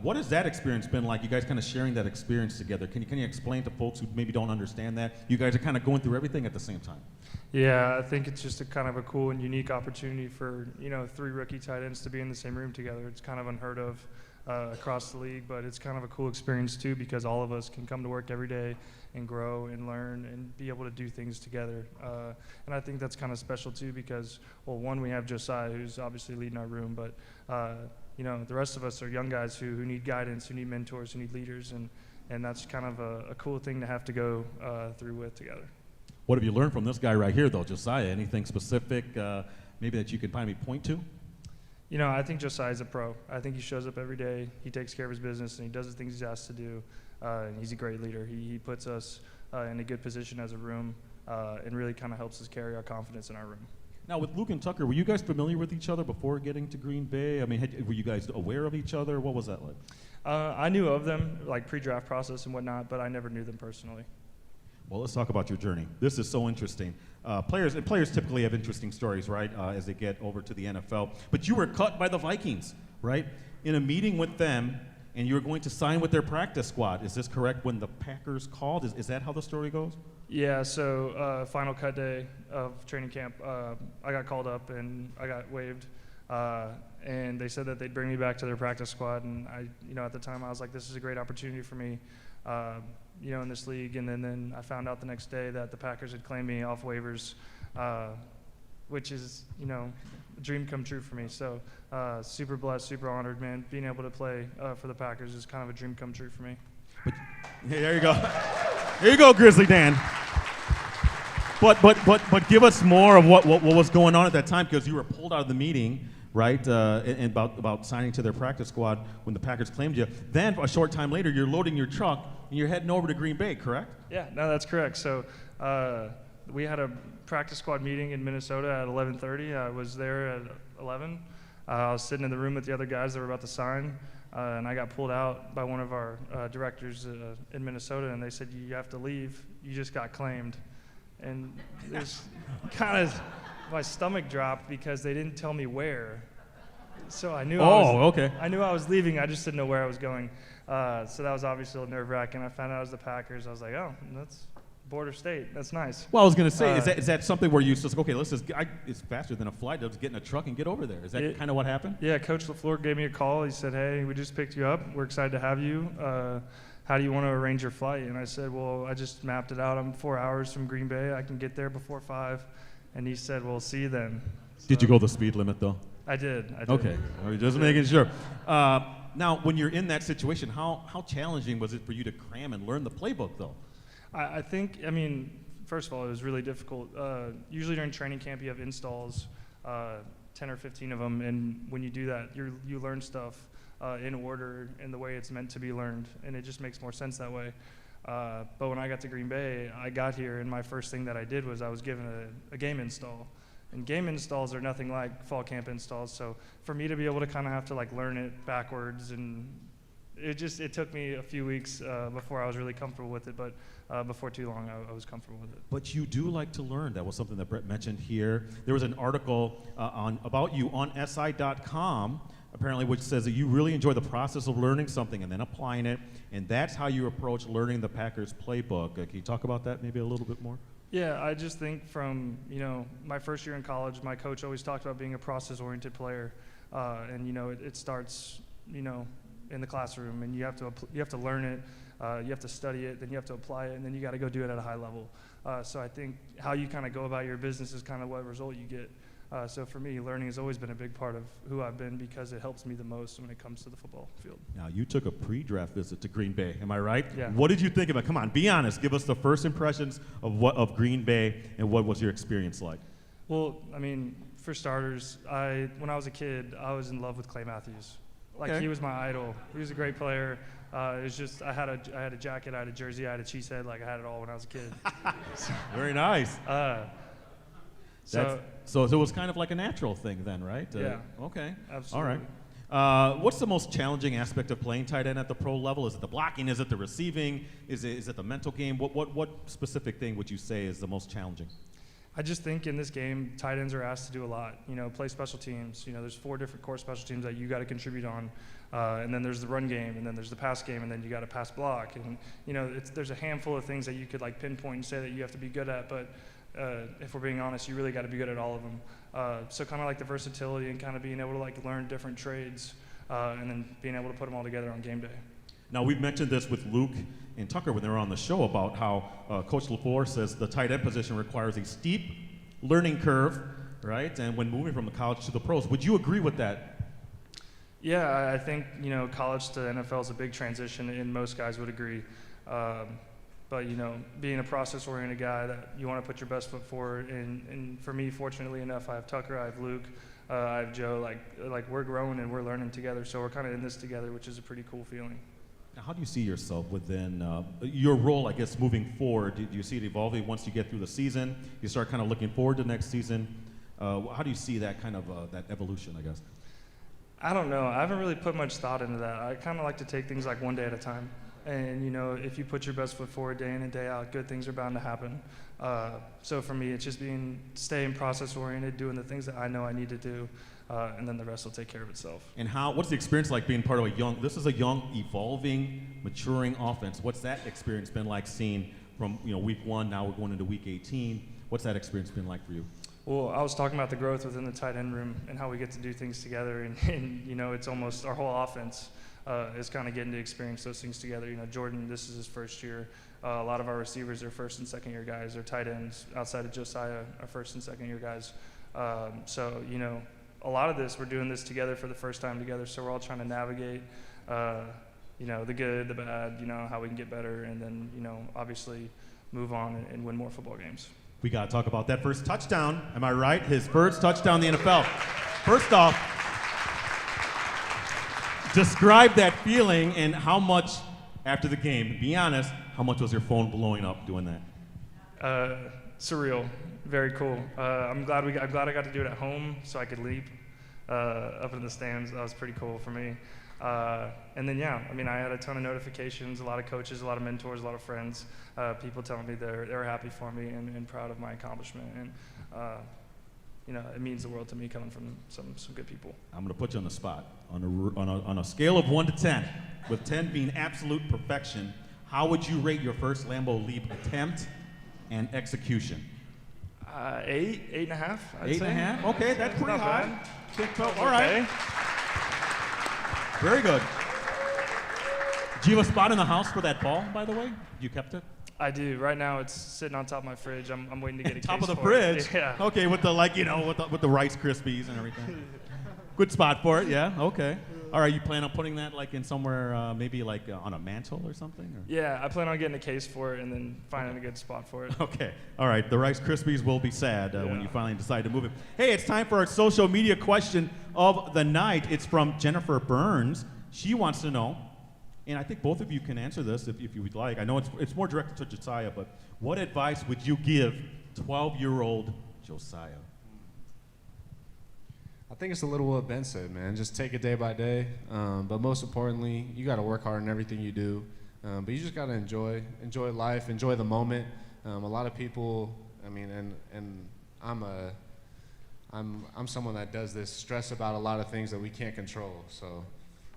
B: What has that experience been like? You guys kind of sharing that experience together. Can you explain to folks who maybe don't understand that? You guys are kind of going through everything at the same time.
D: Yeah, I think it's just a kind of a cool and unique opportunity for, you know, 3 rookie tight ends to be in the same room together. It's kind of unheard of across the league, but it's kind of a cool experience too, because all of us can come to work every day and grow and learn and be able to do things together. And I think that's kind of special too, because, well, one, we have Josiah, who's obviously leading our room, but you know, the rest of us are young guys who need guidance, who need mentors, who need leaders, and that's kind of a cool thing to have to go through with together.
B: What have you learned from this guy right here, though, Josiah? Anything specific maybe that you could finally point to?
D: You know, I think Josiah's a pro. I think he shows up every day, he takes care of his business, and he does the things he's asked to do, and he's a great leader. He puts us in a good position as a room and really kind of helps us carry our confidence in our room.
B: Now, with Luke and Tucker, were you guys familiar with each other before getting to Green Bay? I mean, were you guys aware of each other? What was that like?
D: I knew of them, like pre-draft process and whatnot, but I never knew them personally.
B: Well, let's talk about your journey. This is so interesting. Players typically have interesting stories, right, as they get over to the NFL. But you were cut by the Vikings, right, in a meeting with them, and you were going to sign with their practice squad. Is this correct? When the Packers called, is that how the story goes?
D: Yeah. So final cut day of training camp, I got called up and I got waived. And they said that they'd bring me back to their practice squad, and at the time I was like, this is a great opportunity for me, in this league. And then I found out the next day that the Packers had claimed me off waivers, which is, a dream come true for me. So super blessed, super honored, man. Being able to play for the Packers is kind of a dream come true for me.
B: Hey, there you go. There you go, Grizzly Dan. But give us more of what was going on at that time, because you were pulled out of the meeting, right, and about signing to their practice squad when the Packers claimed you. Then a short time later, you're loading your truck and you're heading over to Green Bay, correct?
D: Yeah, no, that's correct. So we had a practice squad meeting in Minnesota at 11:30. I was there at 11. I was sitting in the room with the other guys that were about to sign, and I got pulled out by one of our directors in Minnesota, and they said, you have to leave. You just got claimed. And there's kind of my stomach dropped because they didn't tell me where. So I knew I knew I was leaving. I just didn't know where I was going. So that was obviously a little nerve-wracking. I found out it was the Packers. I was like, oh, that's border state. That's nice.
B: Well, I was going to say, is that something where you just, okay, it's faster than a flight. Let's get in a truck and get over there. Is that kind of what happened?
D: Yeah, Coach LaFleur gave me a call. He said, hey, we just picked you up. We're excited to have you. How do you want to arrange your flight? And I said, well, I just mapped it out. I'm 4 hours from Green Bay. I can get there before 5. And he said, well, see you then. So,
B: did you go the speed limit, though?
D: I did.
B: Okay. Just making sure. Now, when you're in that situation, how challenging was it for you to cram and learn the playbook, though?
D: I think, first of all, it was really difficult. Usually during training camp, you have installs, 10 or 15 of them. And when you do that, you learn stuff in order in the way it's meant to be learned, and it just makes more sense that way. But when I got to Green Bay, I got here, and my first thing that I did was I was given a game install. And game installs are nothing like fall camp installs, so for me to be able to kind of have to learn it backwards, and it took me a few weeks before I was really comfortable with it, but before too long I was comfortable with it.
B: But you do like to learn. That was something that Brett mentioned here. There was an article about you on SI.com, apparently, which says that you really enjoy the process of learning something and then applying it, and that's how you approach learning the Packers playbook. Can you talk about that maybe a little bit more?
D: Yeah, I just think from my first year in college, my coach always talked about being a process-oriented player, and it starts in the classroom, and you have to learn it, you have to study it, then you have to apply it, and then you got to go do it at a high level. So I think how you kind of go about your business is kind of what result you get. So for me, learning has always been a big part of who I've been because it helps me the most when it comes to the football field.
B: Now, you took a pre-draft visit to Green Bay, am I right?
D: Yeah.
B: What did you think of it? Come on, be honest. Give us the first impressions of Green Bay, and what was your experience like?
D: Well, for starters, when I was a kid, I was in love with Clay Matthews. He was my idol. He was a great player. It was just I had a jacket, I had a jersey, I had a cheesehead. I had it all when I was a kid.
B: Very nice. So it was kind of like a natural thing then, right?
D: Yeah.
B: Okay.
D: Absolutely.
B: All right. What's the most challenging aspect of playing tight end at the pro level? Is it the blocking? Is it the receiving? Is it the mental game? What specific thing would you say is the most challenging?
D: I just think in this game, tight ends are asked to do a lot. Play special teams. There's 4 different core special teams that you got to contribute on, and then there's the run game, and then there's the pass game, and then you got to pass block, and there's a handful of things that you could pinpoint and say that you have to be good at, but if we're being honest, you really got to be good at all of them. So kind of the versatility and kind of being able to learn different trades, and then being able to put them all together on game day.
B: Now, we've mentioned this with Luke and Tucker when they were on the show about how Coach LaFleur says the tight end position requires a steep learning curve, right? And when moving from the college to the pros, would you agree with that?
D: Yeah, I think college to NFL is a big transition, and most guys would agree. But being a process-oriented guy, that you want to put your best foot forward, and for me, fortunately enough, I have Tucker, I have Luke, I have Joe. We're growing and we're learning together, so we're kind of in this together, which is a pretty cool feeling.
B: Now, how do you see yourself within your role, I guess, moving forward? Do you see it evolving once you get through the season? You start kind of looking forward to next season. How do you see that kind of that evolution, I guess?
D: I don't know. I haven't really put much thought into that. I kind of like to take things like one day at a time. And, you know, if you put your best foot forward day in and day out, good things are bound to happen. So for me, it's just staying process-oriented, doing the things that I know I need to do, and then the rest will take care of itself.
B: And what's the experience like being part of this is a young, evolving, maturing offense. What's that experience been like seeing from, week 1, now we're going into week 18? What's that experience been like for you?
D: Well, I was talking about the growth within the tight end room and how we get to do things together, and it's almost our whole offense is kind of getting to experience those things together. Jordan, this is his first year. A lot of our receivers are first and second year guys. Our tight ends outside of Josiah are first and second year guys. So a lot of this, we're doing this together for the first time together. So we're all trying to navigate, the good, the bad, how we can get better, and then obviously move on and win more football games.
B: We got to talk about that first touchdown. Am I right? His first touchdown in the NFL. First off, describe that feeling and how much after the game. Be honest, how much was your phone blowing up doing that?
D: Surreal. Very cool. I'm glad I got to do it at home so I could leap up in the stands. That was pretty cool for me. And then, I had a ton of notifications, a lot of coaches, a lot of mentors, a lot of friends, people telling me they're happy for me and proud of my accomplishment. And, it means the world to me coming from some good people.
B: I'm going to put you on the spot. On a scale of 1 to 10, with 10 being absolute perfection, how would you rate your first Lambeau leap attempt and execution?
D: 8.5.
B: 8.5? Okay, that's pretty
D: Not
B: high.
D: bad.
B: All right. Very good. Do you have a spot in the house for that ball, by the way? You kept it?
D: I do. Right now, it's sitting on top of my fridge. I'm waiting to get a
B: top
D: case
B: of the
D: for
B: fridge?
D: It. Yeah.
B: Okay, with the with the Rice Krispies and everything. Good spot for it. Yeah. Okay. All right. You plan on putting that in somewhere, maybe on a mantle or something? Or?
D: Yeah, I plan on getting a case for it and then finding a good spot for it.
B: Okay. All right. The Rice Krispies will be sad when you finally decide to move it. Hey, it's time for our social media question of the night. It's from Jennifer Burns. She wants to know, and I think both of you can answer this if you would like. I know it's more directed to Josiah, but what advice would you give 12-year-old Josiah?
C: I think it's a little what Ben said, man. Just take it day by day. But most importantly, you got to work hard in everything you do. But you just got to enjoy life, enjoy the moment. A lot of people, and I'm someone that does this, stress about a lot of things that we can't control. So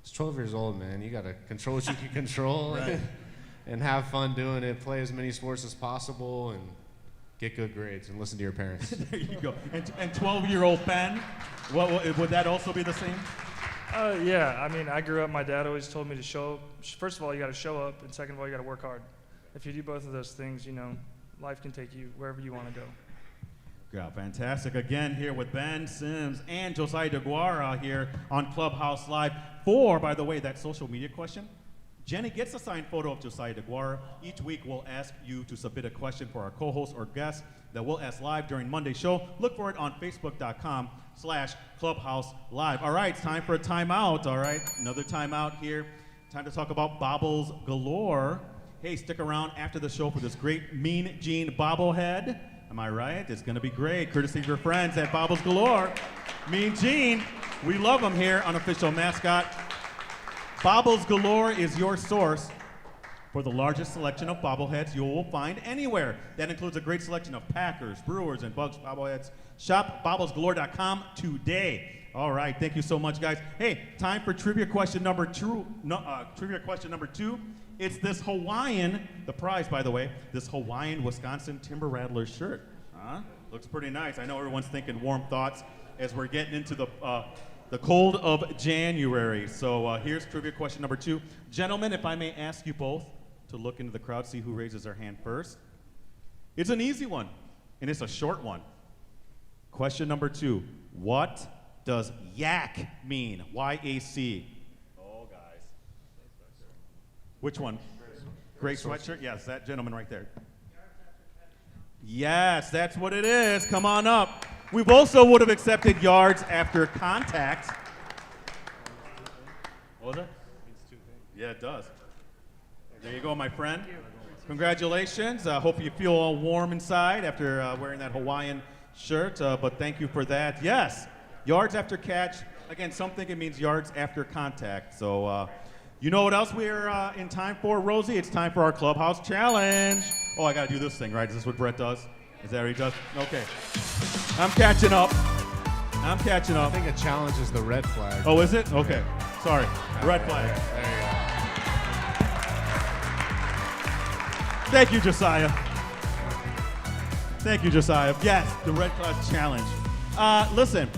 C: it's 12 years old, man. You got to control what you can control
B: right.
C: and have fun doing it. Play as many sports as possible and get good grades and listen to your parents.
B: There you go. And 12-year-old Ben, would that also be the same?
D: Yeah. I grew up, my dad always told me to show up. First of all, you got to show up, and second of all, you got to work hard. If you do both of those things, life can take you wherever you want to go.
B: Yeah, fantastic. Again, here with Ben Sims and Josiah Deguara here on Clubhouse Live. By the way, that social media question, Jenny gets a signed photo of Josiah Deguara. Each week, we'll ask you to submit a question for our co-host or guest that we'll ask live during Monday's show. Look for it on Facebook.com/Clubhouse Live. All right, it's time for a timeout. All right, another timeout here. Time to talk about bobbles galore. Hey, stick around after the show for this great Mean Gene bobblehead. Am I right? It's going to be great, courtesy of your friends at Bobbles Galore. Mean Gene, we love them here, unofficial mascot. Bobbles Galore is your source for the largest selection of bobbleheads you will find anywhere. That includes a great selection of Packers, Brewers, and Bucks bobbleheads. Shop bobblesgalore.com today. All right, thank you so much, guys. Hey, time for trivia question number two. It's this Hawaiian, the prize, by the way, this Hawaiian Wisconsin Timber Rattlers shirt. Looks pretty nice. I know everyone's thinking warm thoughts as we're getting into the cold of January. So here's trivia question number 2. Gentlemen, if I may ask you both to look into the crowd, see who raises their hand first. It's an easy one, and it's a short one. Question number 2. What does yak mean? Y-A-C. Oh, guys. Which one? Gray sweatshirt? Yes, that gentleman right there. Yes, that's what it is. Come on up. We also would have accepted yards after contact. What was it? Yeah, it does. There you go, my friend. Congratulations. Hope you feel all warm inside after wearing that Hawaiian shirt, but thank you for that. Yes, yards after catch. Again, some think it means yards after contact. So you know what else we're in time for, Rosie? It's time for our Clubhouse Challenge. Oh, I got to do this thing, right? Is this what Brett does? Is that what he does? Okay. I'm catching up.
C: I think a challenge is the red flag.
B: Oh, is it? Okay. Sorry. Red flag.
C: There you go.
B: Thank you, Josiah. Thank you, Josiah. Yes, the Red Class Challenge. Listen,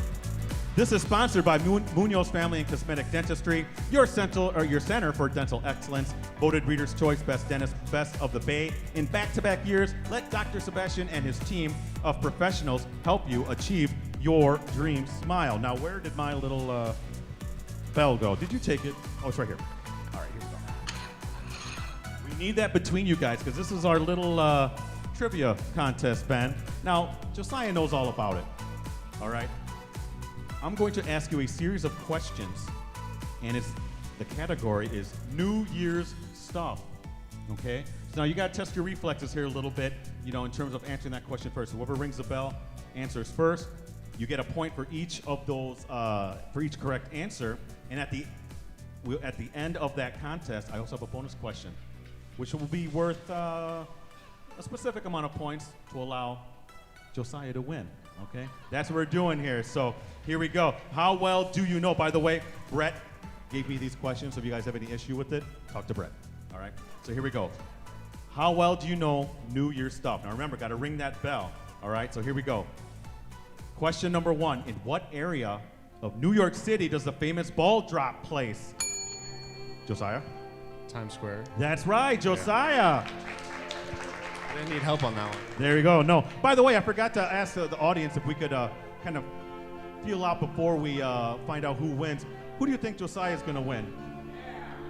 B: this is sponsored by Munoz Family and Cosmetic Dentistry, your center for dental excellence. Voted Reader's Choice Best Dentist, Best of the Bay in back-to-back years. Let Dr. Sebastian and his team of professionals help you achieve your dream smile. Now, where did my little bell go? Did you take it? Oh, it's right here. All right, here we go. We need that between you guys because this is our little trivia contest, Ben. Now, Josiah knows all about it. All right? I'm going to ask you a series of questions, and the category is New Year's stuff. Okay? So now you got to test your reflexes here a little bit, in terms of answering that question first. So whoever rings the bell answers first. You get a point for each of those, for each correct answer. And at the end of that contest, I also have a bonus question, which will be worth a specific amount of points to allow Josiah to win. Okay? That's what we're doing here. So here we go. How well do you know? By the way, Brett gave me these questions. So if you guys have any issue with it, talk to Brett. All right? So here we go. How well do you know New Year's stuff? Now remember, got to ring that bell. All right? So here we go. Question number 1. In what area of New York City does the famous ball drop place? Josiah?
C: Times Square.
B: That's right, Josiah.
C: I didn't need help on that one.
B: There you go. No. By the way, I forgot to ask the audience if we could kind of feel out before we find out who wins. Who do you think Josiah is going to win?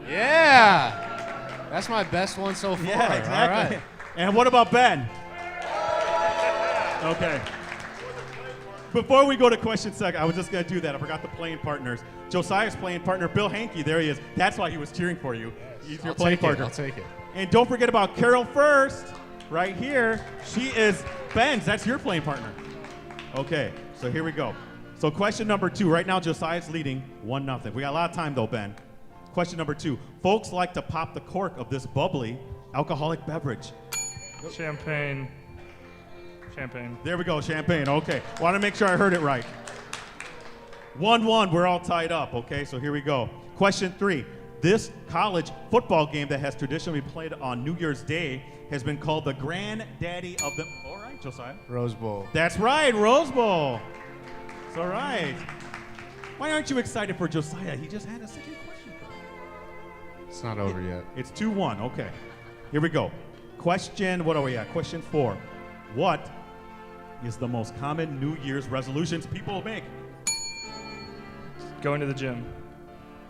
C: Yeah. That's my best one so far.
B: Yeah, exactly.
C: All right.
B: And what about Ben? Okay. Before we go to question second, I was just going to do that. I forgot the playing partners. Josiah's playing partner, Bill Hankey. There he is. That's why he was cheering for you. He's your playing partner.
C: I'll take it.
B: And don't forget about Carol First, right here. She is Ben's. That's your playing partner. Okay, so here we go. So question number 2. Right now, Josiah's leading 1-0. We got a lot of time, though, Ben. Question number 2. Folks like to pop the cork of this bubbly alcoholic beverage.
D: Champagne.
B: There we go, champagne. Okay. Want to make sure I heard it right. 1-1. We're all tied up. Okay, so here we go. Question 3. This college football game that has traditionally been played on New Year's Day has been called the granddaddy of them. All right, Josiah.
C: Rose Bowl.
B: That's right, Rose Bowl. It's all right. Why aren't you excited for Josiah? He just had a second question for you.
C: It's not over yet.
B: It's 2-1. Okay. Here we go. What are we at? Question 4. What is the most common New Year's resolutions people make?
D: Going to the gym.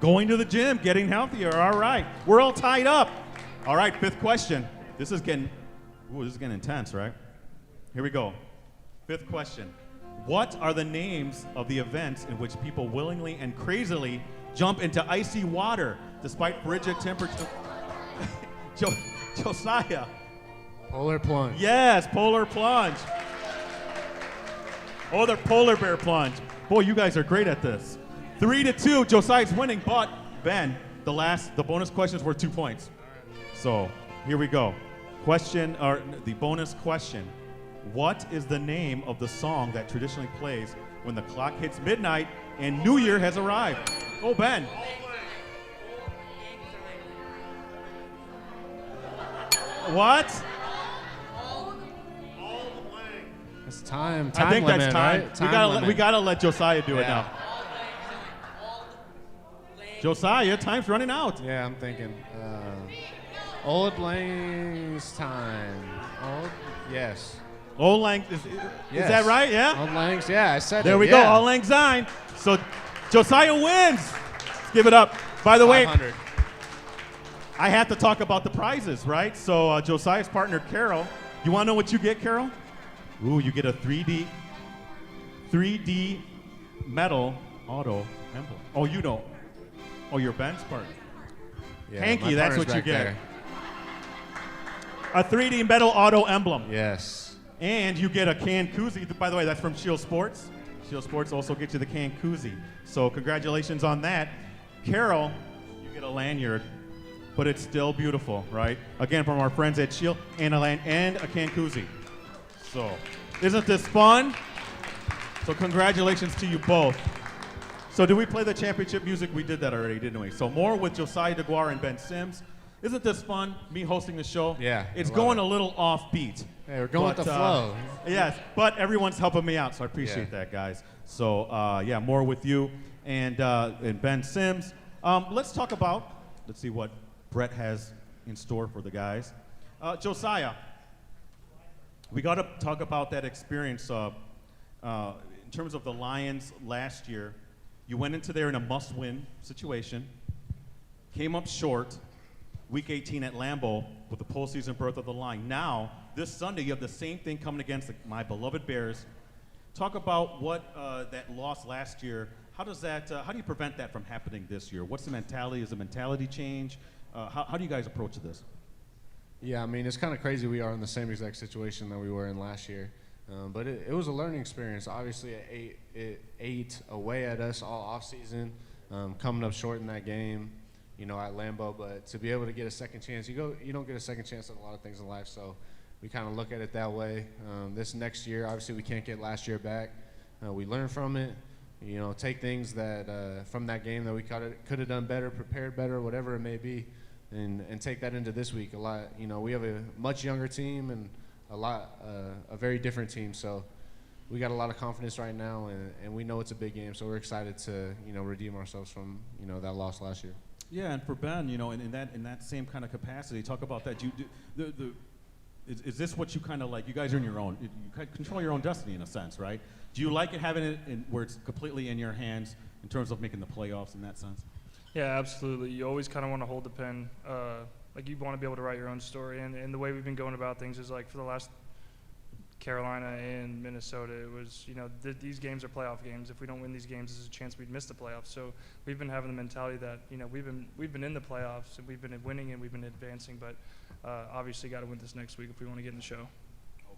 B: Going to the gym, getting healthier. All right. We're all tied up. All right, 5th question. This is getting intense, right? Here we go. 5th question. What are the names of the events in which people willingly and crazily jump into icy water despite frigid temperatures? Josiah.
C: Polar plunge.
B: Yes, polar plunge. Oh, the polar bear plunge. Boy, you guys are great at this. 3-2. Josiah's winning, but Ben, the bonus questions were 2 points. So here we go. The bonus question. What is the name of the song that traditionally plays when the clock hits midnight and New Year has arrived? Oh, Ben. What?
C: It's time.
B: I think
C: limit,
B: that's time.
C: Right?
B: We gotta let Josiah do it now. Josiah, time's running out.
C: Yeah, I'm thinking. Old Lang's time. Yes.
B: Old Lang, is that right? Yeah?
C: Old Lang's, yeah, I said
B: there
C: it.
B: we go, Old Lang Syne. So Josiah wins. Let's give it up. By the way, I have to talk about the prizes, right? So Josiah's partner, Carol, you want to know what you get, Carol? Ooh, you get a 3D metal auto emblem. Oh, you know. Oh, your Ben's partner.
C: Yeah,
B: Hanky, that's what you get.
C: There.
B: A 3D metal auto emblem.
C: Yes.
B: And you get a canned koozie. By the way, that's from Shield Sports. Shield Sports also gets you the canned koozie. So congratulations on that. Carol, you get a lanyard, but it's still beautiful, right? Again, from our friends at Shield, and a canned koozie. So, isn't this fun? So congratulations to you both. So do we play the championship music? We did that already, didn't we? So more with Josiah Deguara and Ben Sims. Isn't this fun, me hosting the show?
C: Yeah.
B: It's going a little offbeat.
C: Hey, we're going with the flow.
B: Yes, but everyone's helping me out, so I appreciate that, guys. So, yeah, more with you and Ben Sims. Let's talk about, let's see what Brett has in store for the guys. Josiah, we got to talk about that experience in terms of the Lions last year. You went into there in a must-win situation, came up short, Week 18 at Lambeau with the postseason berth of the line. Now, this Sunday, you have the same thing coming against my beloved Bears. Talk about what that loss last year. How does that? How do you prevent that from happening this year? What's the mentality? Is a mentality change? How do you guys approach this?
C: Yeah, I mean, it's kind of crazy we are in the same exact situation that we were in last year. But it was a learning experience. Obviously, it ate away at us all offseason, coming up short in that game, at Lambeau. But to be able to get a second chance, you don't get a second chance on a lot of things in life. So we kind of look at it that way. This next year, obviously, we can't get last year back. We learn from it. Take things that from that game that we could have done better, prepared better, whatever it may be, and take that into this week. We have a much younger team and a very different team. So we got a lot of confidence right now, and we know it's a big game. So we're excited to redeem ourselves from that loss last year.
B: Yeah, and for Ben, in that same kind of capacity, talk about that. Is this what you kind of like? You guys are in your own. You control your own destiny in a sense, right? Do you like it having it where it's completely in your hands in terms of making the playoffs in that sense?
D: Yeah, absolutely. You always kind of want to hold the pen. Like you want to be able to write your own story, and the way we've been going about things is like for the last Carolina and Minnesota, it was these games are playoff games. If we don't win these games, there's a chance we'd miss the playoffs. So we've been having the mentality that we've been in the playoffs and we've been winning and we've been advancing, but obviously got to win this next week if we want to get in the show.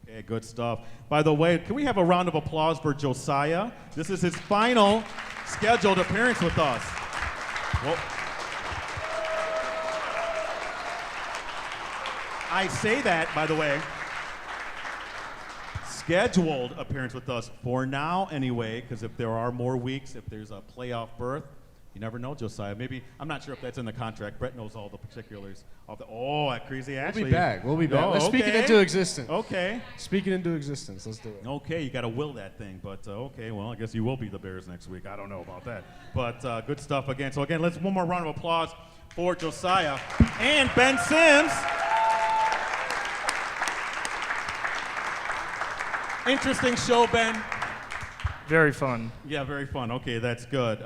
B: Okay, good stuff. By the way, can we have a round of applause for Josiah? This is his final scheduled appearance with us. Well, I say that, by the way, scheduled appearance with us for now anyway, because if there are more weeks, if there's a playoff berth, you never know, Josiah. Maybe, I'm not sure if that's in the contract. Brett knows all the particulars. That crazy Ashley.
C: We'll be back. Let's speak it into existence.
B: Okay.
C: Speak it into existence. Let's do it.
B: Okay, you got to will that thing. But, okay, well, I guess you will be the Bears next week. I don't know about that. But good stuff again. So, again, let's one more round of applause for Josiah and Ben Sims. Interesting show, Ben.
D: Very fun.
B: Yeah, very fun. Okay, that's good.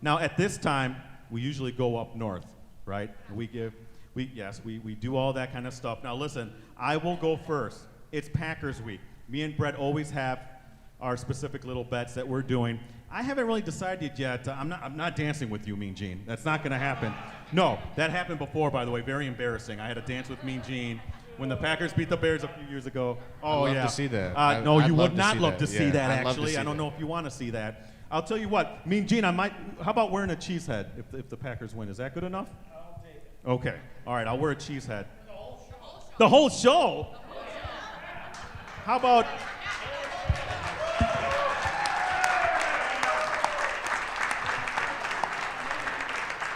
B: Now, at this time, we usually go up north, right? We do all that kind of stuff. Now, listen, I will go first. It's Packers week. Me and Brett always have our specific little bets that we're doing. I haven't really decided yet. I'm not dancing with you, Mean Gene. That's not going to happen. No, that happened before, by the way. Very embarrassing. I had a dance with Mean Gene when the Packers beat the Bears a few years ago. Oh,
C: I'd love to see that.
B: No, you would not love to see that,
C: I'd
B: actually. I don't know if you want to see that. I'll tell you what, Mean Gene, how about wearing a cheese head if the Packers win? Is that good enough? I'll take it. Okay. All right, I'll wear a cheese head. The whole show? How about...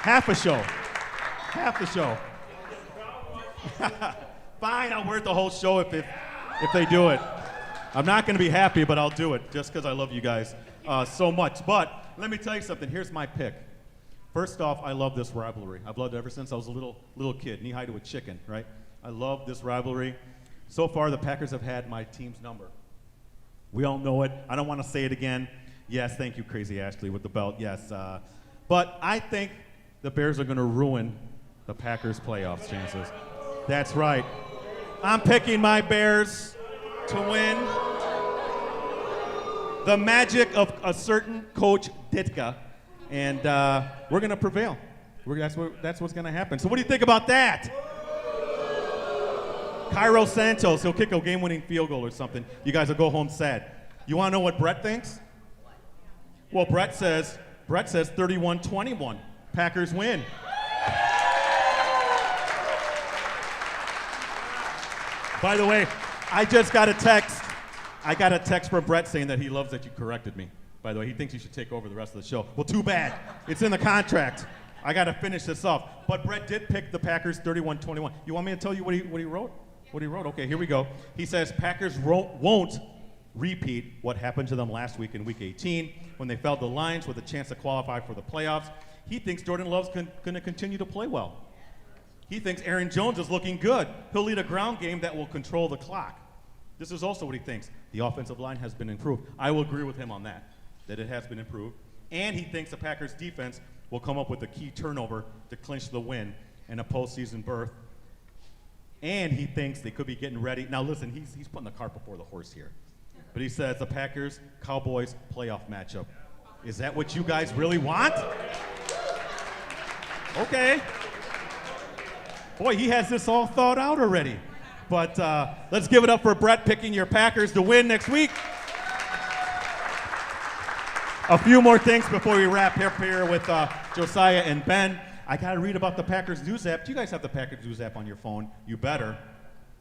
B: half a show. Half the show. Fine, I'll wear it the whole show if they do it. I'm not going to be happy, but I'll do it just because I love you guys so much. But let me tell you something. Here's my pick. First off, I love this rivalry. I've loved it ever since I was a little kid, knee-high to a chicken, right? I love this rivalry. So far, the Packers have had my team's number. We all know it. I don't want to say it again. Yes, thank you, Crazy Ashley, with the belt. Yes. But I think the Bears are going to ruin the Packers' playoffs chances. That's right. I'm picking my Bears to win. The magic of a certain Coach Ditka, and we're going to prevail. That's what's going to happen. So what do you think about that? Cairo Santos, he'll kick a game-winning field goal or something. You guys will go home sad. You want to know what Brett thinks? Well, Brett says 31-21. Packers win. By the way, I just got a text. I got a text from Brett saying that he loves that you corrected me. By the way, he thinks you should take over the rest of the show. Well, too bad. It's in the contract. I got to finish this off. But Brett did pick the Packers 31-21. You want me to tell you what he wrote? What he wrote? Okay, here we go. He says Packers won't repeat what happened to them last week in Week 18 when they felled the Lions with a chance to qualify for the playoffs. He thinks Jordan Love's going to continue to play well. He thinks Aaron Jones is looking good. He'll lead a ground game that will control the clock. This is also what he thinks. The offensive line has been improved. I will agree with him on that it has been improved. And he thinks the Packers defense will come up with a key turnover to clinch the win and a postseason berth. And he thinks they could be getting ready. Now listen, he's putting the cart before the horse here. But he says the Packers-Cowboys playoff matchup. Is that what you guys really want? Okay. Boy, he has this all thought out already. But let's give it up for Brett picking your Packers to win next week. A few more things before we wrap up here with Josiah and Ben. I got to read about the Packers News app. Do you guys have the Packers News app on your phone? You better.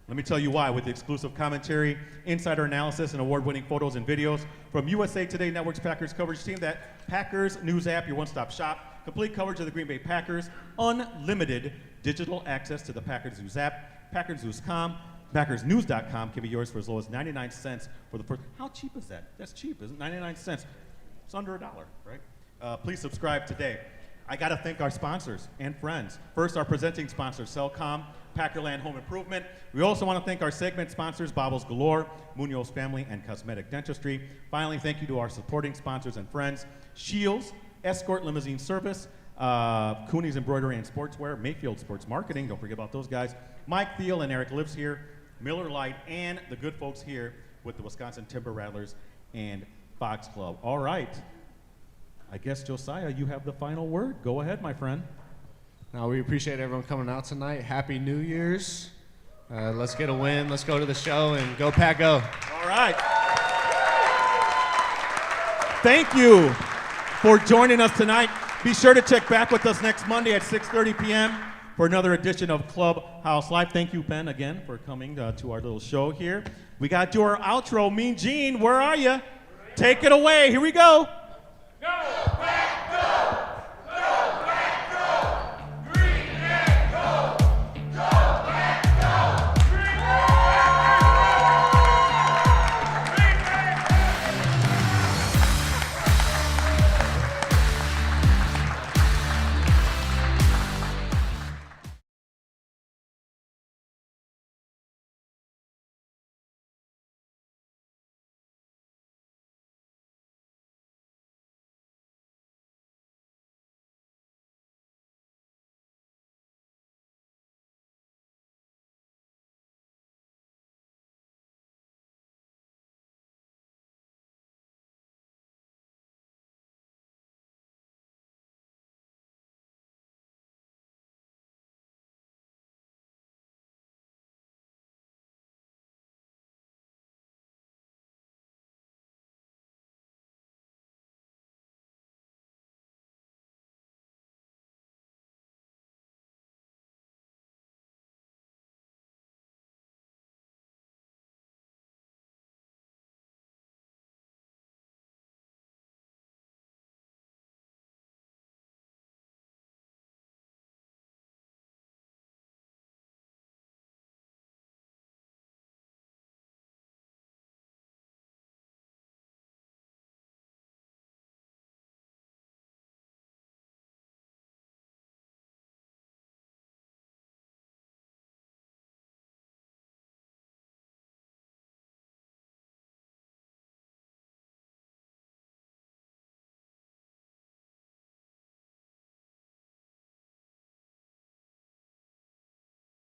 B: Let me tell you why. With the exclusive commentary, insider analysis, and award-winning photos and videos from USA Today Network's Packers coverage team, that Packers News app, your one-stop shop. Complete coverage of the Green Bay Packers. Unlimited digital access to the Packers News app. PackersNews.com. PackersNews.com can be yours for as low as 99 cents for the first. How cheap is that? That's cheap, isn't it? 99 cents. It's under $1, right? Please subscribe today. I got to thank our sponsors and friends. First, our presenting sponsor, Cellcom, Packerland Home Improvement. We also want to thank our segment sponsors, Bobbles Galore, Munoz Family, and Cosmetic Dentistry. Finally, thank you to our supporting sponsors and friends, Shields, Escort Limousine Service, Cooney's Embroidery and Sportswear, Mayfield Sports Marketing, don't forget about those guys, Mike Thiel and Eric Lives here, Miller Lite, and the good folks here with the Wisconsin Timber Rattlers and Fox Club. All right. I guess, Josiah, you have the final word. Go ahead, my friend.
C: Now, we appreciate everyone coming out tonight. Happy New Year's. Let's get a win. Let's go to the show and go Pack Go.
B: All right. Thank you for joining us tonight. Be sure to check back with us next Monday at 6:30 p.m. for another edition of Clubhouse Live. Thank you, Ben, again, for coming to our little show here. We got to do our outro. Mean Gene, where are you? Take it away. Here we go.